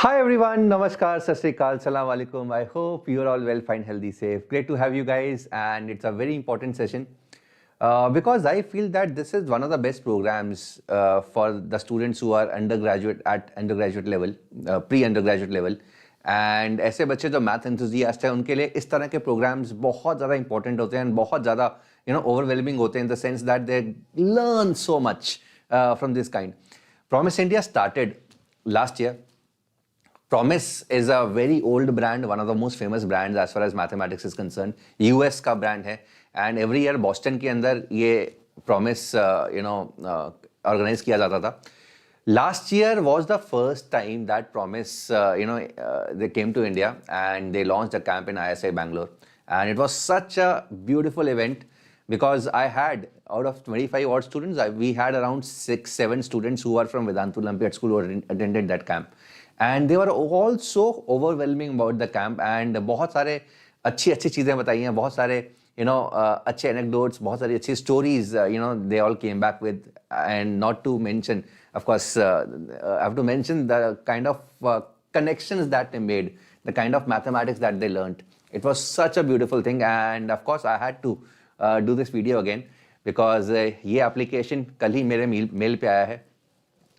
Hi everyone, Namaskar, Sat Sri Akal, Salam Alaikum. I hope you're all well, fine, healthy, safe. Great to have you guys, and it's a very important session because I feel that this is one of the best programs for the students who are undergraduate at undergraduate level, pre-undergraduate level. And ऐसे बच्चे जो math enthusiast हैं उनके लिए इस तरह के programmes बहुत ज़्यादा इंपॉर्टेंट होते हैं, बहुत ज़्यादा ओवरवेलमिंग होते हैं in the sense that they learn so much from this kind. Promise India started last year. PROMYS is a very old brand, one of the most famous brands as far as mathematics is concerned. US का brand है, and every year Boston के अंदर ये PROMYS organize किया जाता था. Last year was the first time that PROMYS they came to India and they launched a camp in ISI Bangalore, and it was such a beautiful event because I had out of 25 odd students, we had around 6-7 students who are from Vedantu Olympiad school who attended that camp. And they were all so overwhelming about the camp, and बहुत सारे अच्छी चीज़ें बताई हैं, बहुत सारे अच्छे anecdotes, बहुत सारी अच्छी stories they all came back with. And not to mention, of course, I have to mention the kind of connections that they made, the kind of mathematics that they learnt. It was such a beautiful thing, and of course I had to do this video again because ये application कल ही मेरे mail पे आया है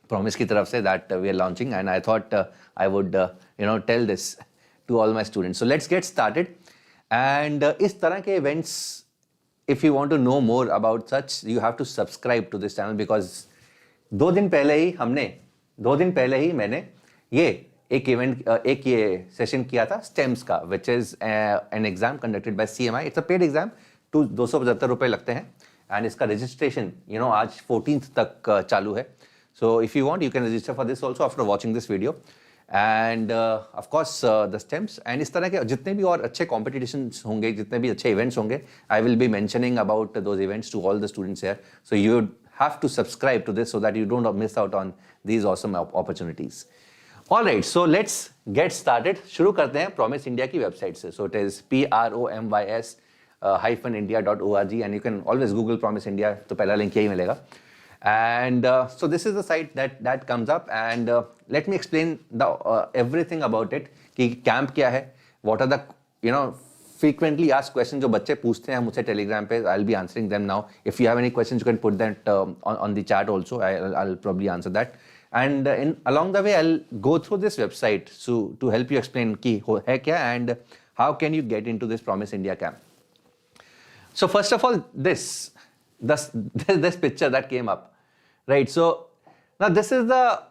PROMYS की तरफ से that we are launching, and I thought I would tell this to all my students. So let's get started. And इस तरह के events, if you want to know more about such, you have to subscribe to this channel because 2 दिन पहले ही मैंने ये एक ये session किया था STEMS का, which is an exam conducted by CMI. It's a paid exam. 275 रुपए लगते हैं, and इसका registration आज 14th तक चालू है. So if you want, you can register for this also after watching this video. And of course the STEMs and इस तरह के जितने भी और अच्छे competitions होंगे, जितने भी अच्छे events होंगे, I will be mentioning about those events to all the students here. So you have to subscribe to this so that you don't miss out on these awesome opportunities. All right, so let's get started. शुरू करते हैं PROMYS India की website से. So it is PROMYS -india.org, and you can always Google PROMYS India. तो पहला link यही मिलेगा. And so this is the site that comes up, and let me explain the everything about it. कि camp क्या है, what are the frequently asked questions जो बच्चे पूछते हैं मुझसे Telegram पे. I'll be answering them now. If you have any questions, you can put that on the chat also. I'll probably answer that. And along the way, I'll go through this website to help you explain कि है क्या and how can you get into this PROMYS India camp. So first of all, this picture that came up. Right, so now this is the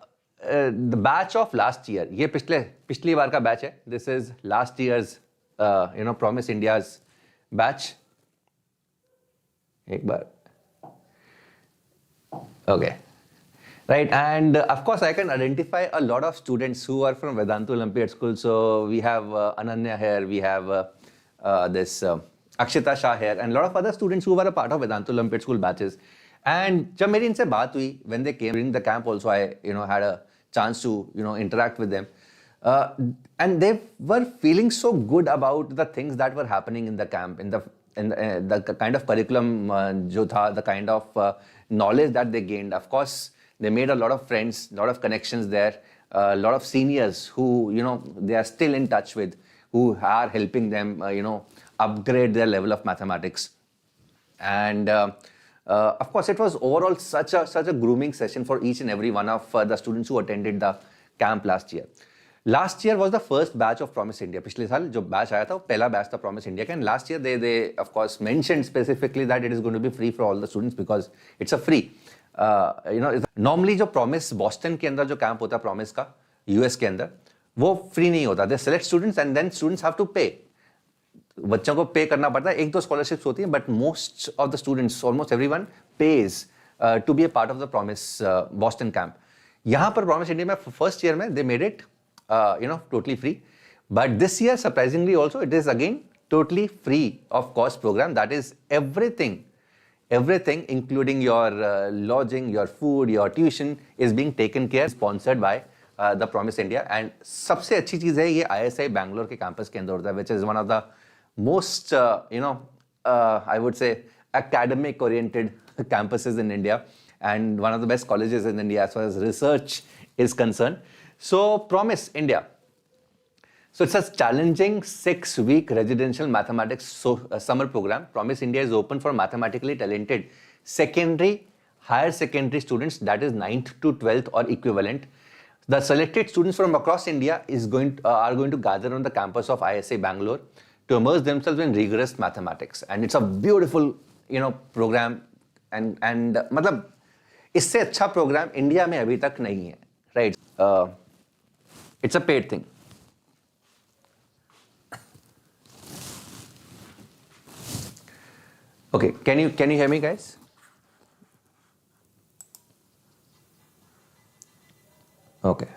batch of last year. ये पिछली बार का batch है. This is last year's PROMYS India's batch. एक बार. Okay. Right, and of course I can identify a lot of students who are from Vedantu Olympiad school. So we have Ananya here, we have this Akshita Shah here, and a lot of other students who were a part of Vedantu Olympiad school batches. And जब मेरी इनसे बात हुई, when they came during the camp also, I had a chance to interact with them, and they were feeling so good about the things that were happening in the camp, in the kind of curriculum जो था, the kind of knowledge that they gained. Of course, they made a lot of friends, a lot of connections there, a lot of seniors who they are still in touch with, who are helping them upgrade their level of mathematics. And of course, it was overall such a grooming session for each and every one of the students who attended the camp last year. Last year was the first batch of PROMYS India. पिछले साल जो batch आया था वो पहला batch था PROMYS India का. And last year they of course mentioned specifically that it is going to be free for all the students because it's a free. Normally जो PROMYS Boston के अंदर जो camp होता है PROMYS का US के अंदर वो free नहीं होता. They select students and then students have to pay. बच्चों को पे करना पड़ता है. 1-2 scholarships होती हैं, but most of the students, almost everyone pays to be a part of the PROMYS Boston camp. यहाँ पर PROMYS India में first year में they made it totally free, but this year surprisingly also it is again totally free of cost program. That is everything including your lodging, your food, your tuition is being taken care, sponsored by the PROMYS India. And सबसे अच्छी चीज़ है ये ISI Bangalore के campus के अंदर होता है, which is one of the most I would say academic oriented campuses in India and one of the best colleges in India as far as research is concerned. So PROMYS India. So it's a challenging 6-week residential mathematics summer program. PROMYS India is open for mathematically talented secondary, higher secondary students, that is 9th to 12th or equivalent. The selected students from across India are going to gather on the campus of ISI Bangalore to immerse themselves in rigorous mathematics. And it's a beautiful, program. And मतलब इससे अच्छा program India में अभी तक नहीं है, right? It's a paid thing. Okay, can you hear me, guys? Okay.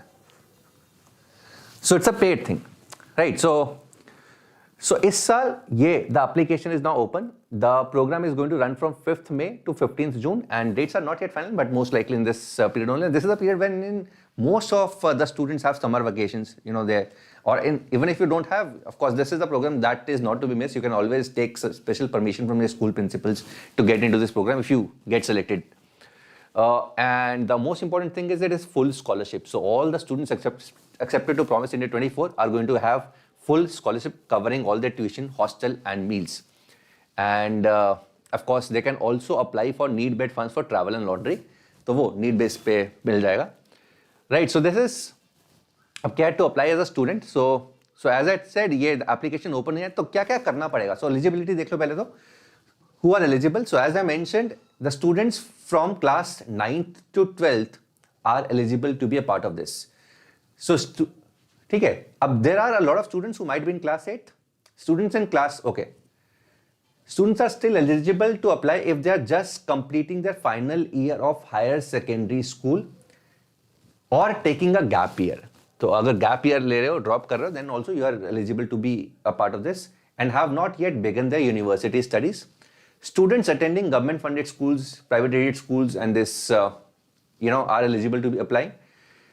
So it's a paid thing, right? So इस साल the application is now open. The program is going to run from 5th May to 15th June, and dates are not yet final, but most likely in this period only. This is a period when most of the students have summer vacations, even if you don't have, of course, this is a program that is not to be missed. You can always take special permission from your school principals to get into this program if you get selected. And the most important thing is it is full scholarship. So all the students accepted to PROMYS India 24 are going to have full scholarship covering all their tuition, hostel and meals. And of course, they can also apply for need-based funds for travel and laundry. तो वो need-based पे मिल जाएगा. Right, so this is अब क्या to apply as a student. So as I said, ये application open है, तो क्या क्या करना पड़ेगा? So eligibility देख लो पहले तो. Who are eligible? So as I mentioned, the students from class 9th to 12th are eligible to be a part of this. So ठीक है. अब there are a lot of students who might be in class 8. Students in class, okay. Students are still eligible to apply if they are just completing their final year of higher secondary school or taking a gap year. So अगर gap year ले रहे हो, drop कर रहे हो, then also you are eligible to be a part of this and have not yet begun their university studies. Students attending government funded schools, private aided schools and this, are eligible to be applying.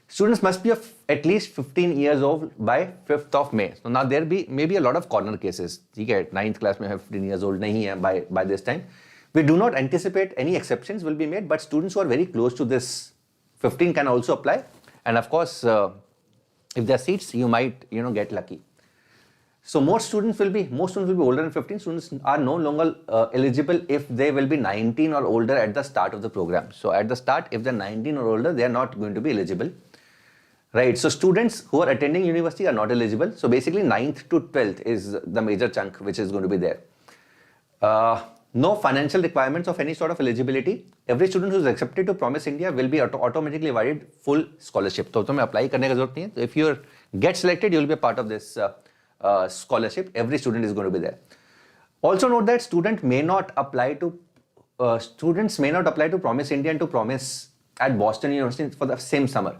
Students must be at least 15 years old by 5th of May. So now there may be a lot of corner cases. ठीक है, 9th class में 15 years old नहीं है by this time. We do not anticipate any exceptions will be made, but students who are very close to this 15 can also apply. And of course, if there are seats, you might get lucky. So most students will be older than 15. Students are no longer eligible if they will be 19 or older at the start of the program. So at the start, if they're 19 or older, they are not going to be eligible. Right, so students who are attending university are not eligible. So basically 9th to 12th is the major chunk which is going to be there. No financial requirements of any sort of eligibility. Every student who is accepted to PROMYS India will be automatically awarded full scholarship. So तुम्हें apply करने की जरूरत नहीं है. So if you get selected, you will be a part of this scholarship. Every student is going to be there. Also note that students may not apply to PROMYS India and to PROMYS at Boston University for the same summer.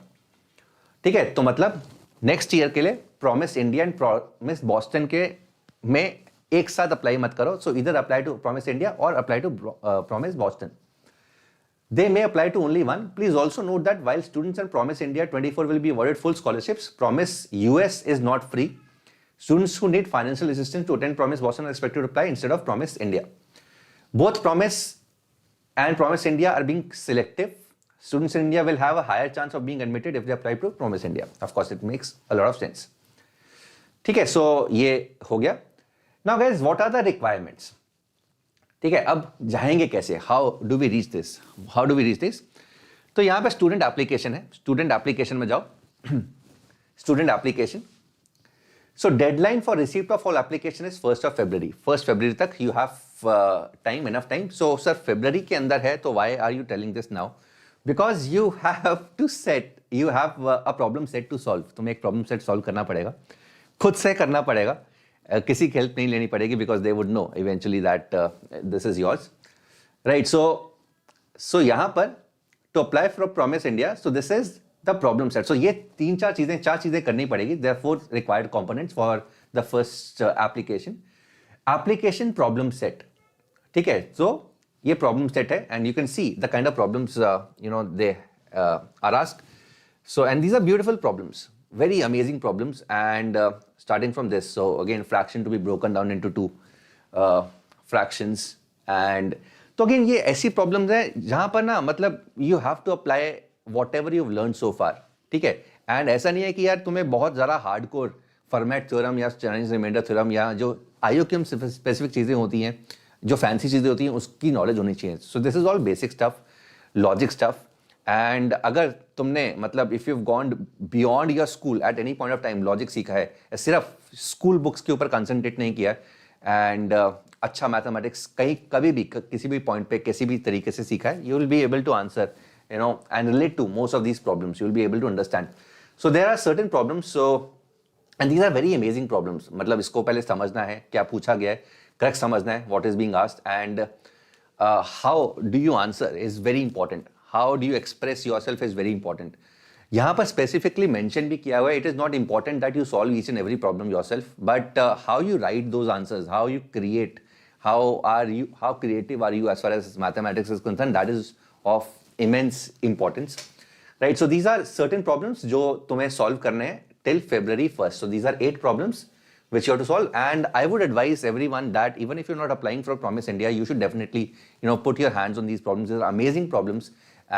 ठीक है, तो मतलब next year के लिए PROMYS India and PROMYS Boston के में एक साथ अप्लाई मत करो. सो इधर अप्लाई टू PROMYS इंडिया और apply to PROMYS Boston. They may apply to only one. Please also note that while students in PROMYS India 24 will be awarded full scholarships, PROMYS US is not free. Students who need financial assistance to attend PROMYS Boston are expected to apply instead of PROMYS India. Both PROMYS and PROMYS India are being selective. Students in India will have a higher chance of being admitted if they apply to PROMYS India. Of course, it makes a lot of sense. ठीक है, so ये हो गया. Now guys, what are the requirements? ठीक है, अब जाएंगे कैसे? How do we reach this? तो यहाँ पे स्टूडेंट एप्लीकेशन है. स्टूडेंट एप्लीकेशन में जाओ. Student application. So deadline for receipt of all application is 1st of February. 1st February तक you have enough time. So sir, February के अंदर है, तो why are you telling this now? Because you have a problem set to solve. तुम्हें एक problem set solve करना पड़ेगा, खुद से करना पड़ेगा, किसी की help नहीं लेनी पड़ेगी, because they would know eventually that this is yours, right? So यहाँ पर to apply for PROMYS India, so this is the problem set. So ये चार चीजें करनी पड़ेगी. Therefore required components for the first application problem set. ठीक है, so ये problem set है, and you can see the kind of problems they are asked. So and these are beautiful problems, very amazing problems, and starting from this. So again, fraction to be broken down into two fractions, and तो again ये ऐसी problems है जहाँ पर ना मतलब you have to apply whatever you've learned so far. ठीक है, एंड ऐसा नहीं है कि यार तुम्हें बहुत ज़्यादा हार्डकोर फॉर्मेट थ्योरम या चाइनीज रिमाइंडर थ्योरम या जो IOQM स्पेसिफिक चीज़ें होती हैं, जो फैंसी चीज़ें होती हैं, उसकी नॉलेज होनी चाहिए. सो this is all basic stuff, logic stuff. And अगर तुमने मतलब if you gone beyond your school at any point of time logic सीखा है, सिर्फ स्कूल बुक्स के ऊपर कंसंट्रेट नहीं किया एंड अच्छा मैथमेटिक्स कहीं कभी भी किसी भी पॉइंट पे किसी भी तरीके से सीखा है, you will be able to answer and relate to most of these problems. You will be able to understand. So there are certain problems. So and these are very amazing problems. मतलब इसको पहले समझना है क्या पूछा गया है, correct समझना है what is being asked, and how do you answer is very important. How do you express yourself is very important. यहाँ पर specifically mention भी किया हुआ है. It is not important that you solve each and every problem yourself, but how you write those answers, how you create, how creative are you as far as mathematics is concerned. That is of immense importance, right? So these are certain problems जो तुम्हें solve करने हैं till February 1st. So these are 8 problems which you have to solve, and I would advise everyone that even if you're not applying for PROMYS India, you should definitely put your hands on these problems. These are amazing problems,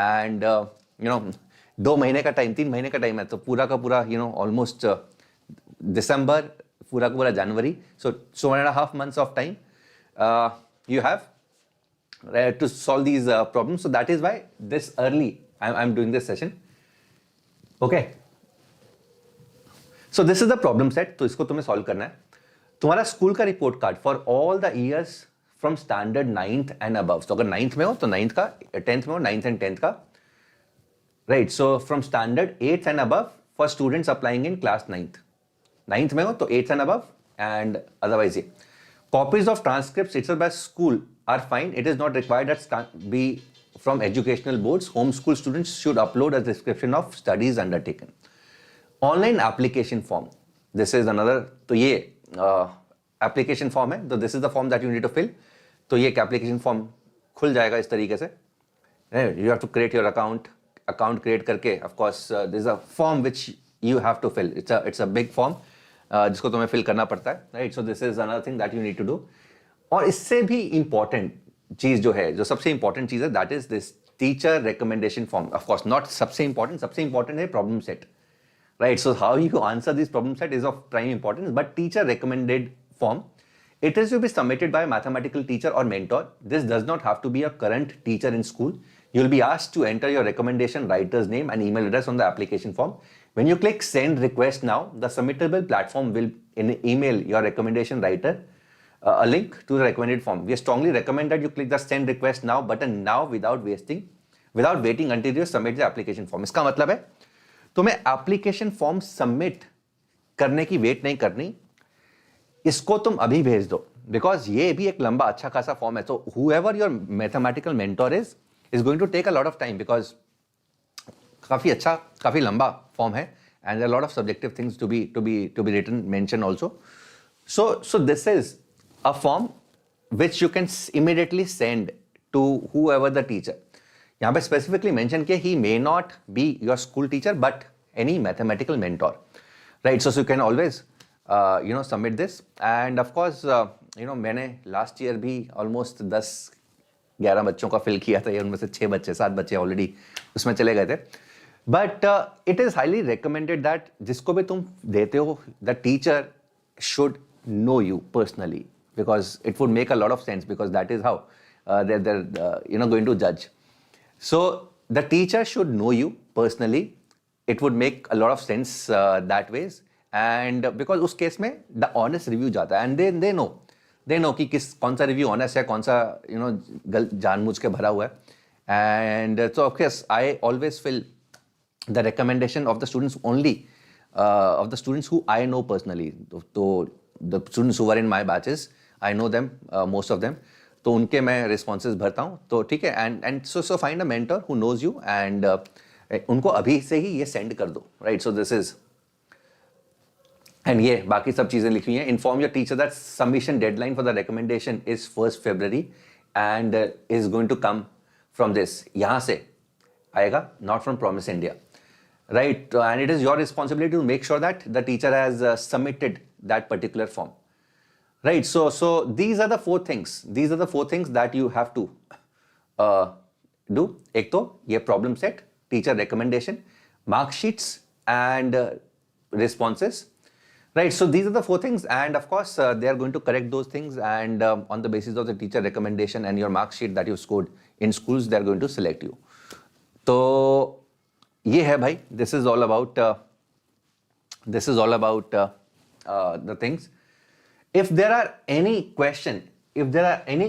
and 2 महीने का time, 3 महीने का time है, तो पूरा का पूरा almost December, पूरा का पूरा January, so 1.5 months of time you have to solve these problems. So that is why this early I'm doing this session. Okay. So this is the problem set. तो इसको तुम्हें solve करना है. तुम्हारा school का report card for all the years from standard 9th and above. तो अगर 9th में हो तो 9th का, 10th में हो 9th and 10th का. Right. So from standard 8th and above for students applying in class 9th. 9th में हो तो 8th and above, and otherwise ये. Copies of transcripts itself by school are fine. It is not required that be from educational boards. Homeschool students should upload a description of studies undertaken. Online application form. This is another. तो ये application form है. तो this is the form that you need to fill. तो ये application form खुल जाएगा इस तरीके से. You have to create your account. Account create करके, of course, there is a form which you have to fill. It's a big form. जिसको तुम्हें फिल करना पड़ता है, right? So this is another thing that you need to do. और इससे भी important चीज जो है, जो सबसे इंपॉर्टेंट चीज है, that is this teacher recommendation form. Of course not सबसे इंपॉर्टेंट है problem set, right? So how you answer this problem set is of prime importance, but teacher recommended form, it is to be submitted by a mathematical teacher or mentor. This does not have to be a current teacher in school. You'll be asked to enter your recommendation writer's name and email address on the application form. When you click send request now, the submittable platform will email your recommendation writer a link to the recommended form. We strongly recommend that you click the send request now button now without waiting until you submit the application form. इसका मतलब है तुम्हें application form submit करने की wait नहीं करनी, इसको तुम अभी भेज दो, बिकॉज ये भी एक लंबा अच्छा खासा फॉर्म है. तो whoever your mathematical mentor is going to take a lot of time, because काफी लंबा फॉर्म है, and there are a lot of subjective things to be written, mentioned also. So this is a form which you can immediately send to whoever the teacher. यहाँ पे specifically mention कि he may not be your school teacher but any mathematical mentor, right? So you can always submit this. And of course मैंने last year भी almost 10-11 बच्चों का fill किया था. ये उनमें से 7 बच्चे already उसमें चले गए थे. But it is highly recommended that जिसको भी तुम देते हो, the teacher should know you personally, because it would make a lot of sense, because that is how they're going to judge. So the teacher should know you personally. It would make a lot of sense that ways. And because उस case में the honest review जाता है, and they know कि कौन सा review honest है, कौन सा जानबूझ के भरा हुआ है. And so of course I always fill the recommendation of the students only, of the students who I know personally. तो the students who were in my batches, I know them, most of them. तो उनके मैं responses भरता हूँ. तो ठीक है, and so find a mentor who knows you, and उनको अभी से ही ये send कर दो, right? So this is, and ये बाकी सब चीजें लिखी हुई हैं. Inform your teacher that submission deadline for the recommendation is 1st February and is going to come from this. यहाँ से आएगा, not from PROMYS India, right? And it is your responsibility to make sure that the teacher has submitted that particular form, right? So these are the 4 things. These are the 4 things that you have to do. एक तो ये problem set, teacher recommendation, mark sheets and responses. Right, so these are the 4 things, and of course they are going to correct those things, and on the basis of the teacher recommendation and your mark sheet that you scored in schools, they are going to select you. So ये है भाई, this is all about the things. If there are any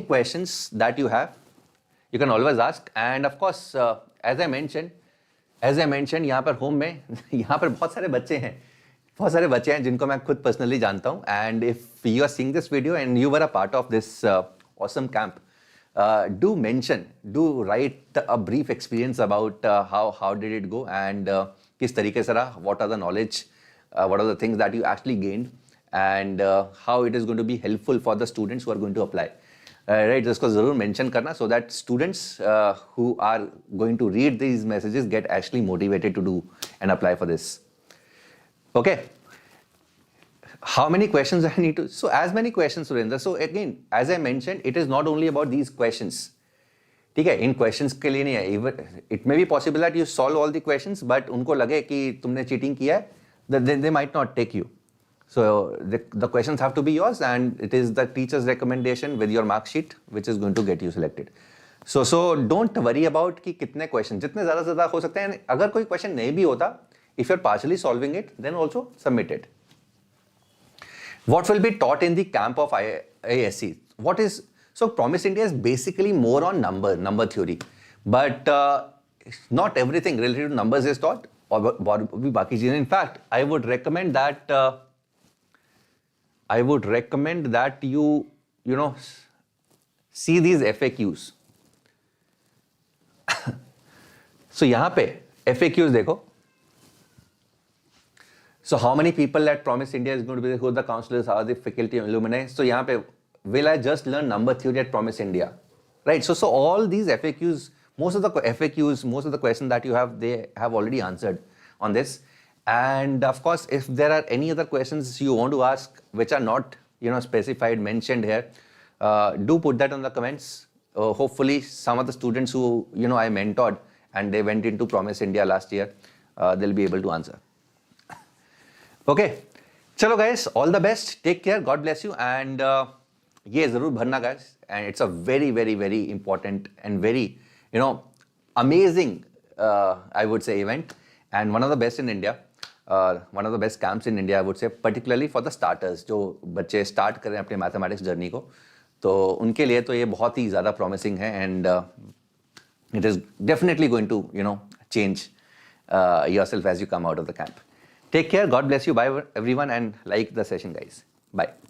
questions that you have, you can always ask, and of course as I mentioned यहाँ पर home में यहाँ पर बहुत सारे बच्चे हैं जिनको मैं खुद पर्सनली जानता हूँ, and if you are seeing this video and you were a part of this awesome camp, do write a brief experience about how did it go, and किस तरीके से रहा, what are the knowledge, what are the things that you actually gained, and how it is going to be helpful for the students who are going to apply. Right, इसको जरूर mention करना, so that students who are going to read these messages get actually motivated to do and apply for this. Okay, how many questions I need to? So as many questions, Surendra. So again, as I mentioned, it is not only about these questions. ठीक है, इन questions के लिए नहीं है. Even it may be possible that you solve all the questions, but उनको लगे कि तुमने cheating किया है, then they might not take you. So the questions have to be yours, and it is the teacher's recommendation with your mark sheet which is going to get you selected. So don't worry about कि कितने questions, जितने ज़्यादा हो सकते हैं. अगर कोई question नहीं भी होता, if you're partially solving it, then also submit it. What will be taught in the camp of IISc? So PROMYS India is basically more on number theory, but not everything related to numbers is taught. और भी बाकी चीजें. In fact, I would recommend that you see these FAQs. So यहाँ पे FAQs देखो. So how many people at PROMYS India is going to be, who are the counselors, how are the faculty alumni? So यहाँ पे, will I just learn number theory at PROMYS India? Right, so all these FAQs, most of the questions that you have, they have already answered on this. And of course, if there are any other questions you want to ask which are not specified, mentioned here, do put that on the comments. Hopefully some of the students who I mentored and they went into PROMYS India last year, they'll be able to answer. Okay, chalo guys, all the best, take care, God bless you, and ye zarur bharna guys, and it's a very, very, very important and very amazing I would say event, and one of the best in India, one of the best camps in India I would say, particularly for the starters, जो बच्चे start कर रहे हैं अपने mathematics journey को, तो उनके लिए तो ये बहुत ही ज़्यादा promising है, and it is definitely going to change yourself as you come out of the camp. Take care, God bless you, bye everyone, and like the session guys, bye.